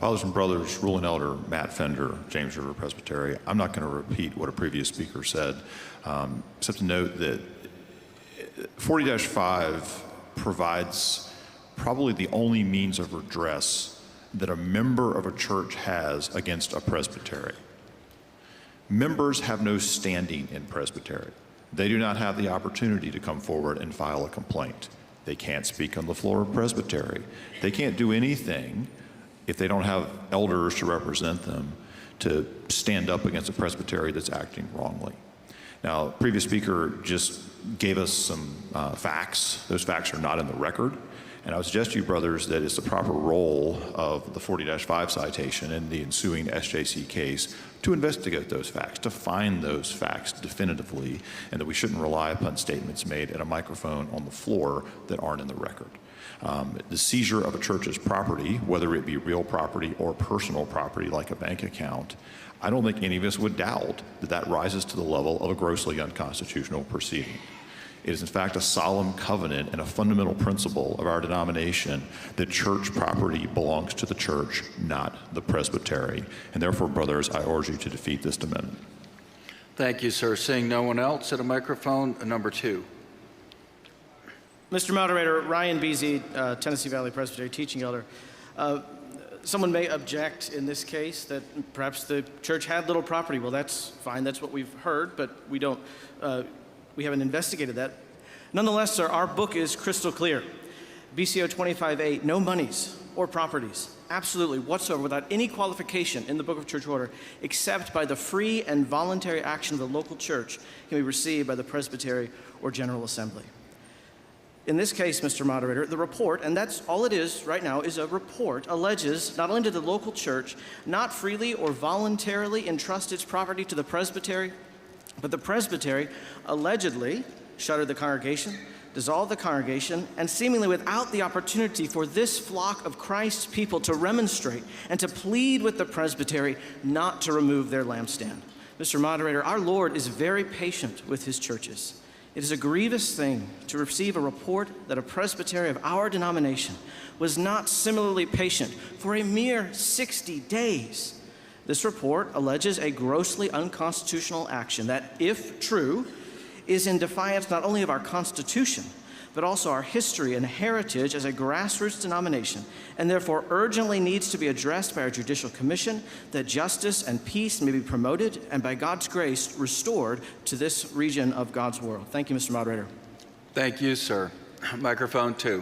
Fathers and brothers, ruling elder Matt Fender, James River Presbytery. I'm not going to repeat what a previous speaker said, except to note that 40-5 provides probably the only means of redress that a member of a church has against a presbytery. Members have no standing in presbytery. They do not have the opportunity to come forward and file a complaint. They can't speak on the floor of presbytery. They can't do anything if they don't have elders to represent them to stand up against a presbytery that's acting wrongly. Now, the previous speaker just gave us some facts. Those facts are not in the record. And I would suggest to you, brothers, that it's the proper role of the 40-5 citation and the ensuing SJC case to investigate those facts, to find those facts definitively, and that we shouldn't rely upon statements made at a microphone on the floor that aren't in the record. The seizure of a church's property, whether it be real property or personal property like a bank account, I don't think any of us would doubt that that rises to the level of a grossly unconstitutional proceeding. It is in fact a solemn covenant and a fundamental principle of our denomination that church property belongs to the church, not the presbytery. And therefore, brothers, I urge you to defeat this amendment. Thank you, sir. Seeing no one else at a microphone, number 2. Mr. Moderator, Ryan Biese, Tennessee Valley Presbytery teaching elder. Someone may object in this case that perhaps the church had little property. Well, that's fine. That's what we've heard, but we haven't investigated that. Nonetheless, sir, our book is crystal clear. BCO 25:8, no monies or properties, absolutely whatsoever, without any qualification in the Book of Church Order, except by the free and voluntary action of the local church, can be received by the presbytery or general assembly. In this case, Mr. Moderator, the report, and that's all it is right now, is a report, alleges not only did the local church not freely or voluntarily entrust its property to the presbytery, but the presbytery allegedly shuttered the congregation, dissolved the congregation, and seemingly without the opportunity for this flock of Christ's people to remonstrate and to plead with the presbytery not to remove their lampstand. Mr. Moderator, our Lord is very patient with his churches. It is a grievous thing to receive a report that a presbytery of our denomination was not similarly patient for a mere 60 days. This report alleges a grossly unconstitutional action that, if true, is in defiance not only of our Constitution, but also our history and heritage as a grassroots denomination, and therefore urgently needs to be addressed by our Judicial Commission, that justice and peace may be promoted and by God's grace restored to this region of God's world. Thank you, Mr. Moderator. Thank you, sir. Microphone 2.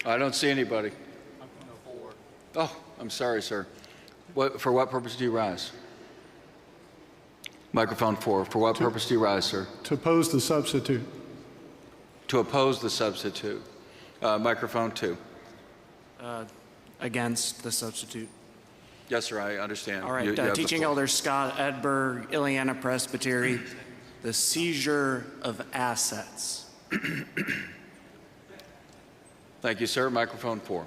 I don't see anybody. Oh, I'm sorry, sir. For what purpose do you rise? Microphone 4. For what purpose do you rise, sir? To oppose the substitute. To oppose the substitute. Microphone 2. Against the substitute. Yes, sir, I understand. All right, You have the Teaching floor. Elder Scott Edburg, Ileana Presbytery, the seizure of assets. Thank you, sir. Microphone 4.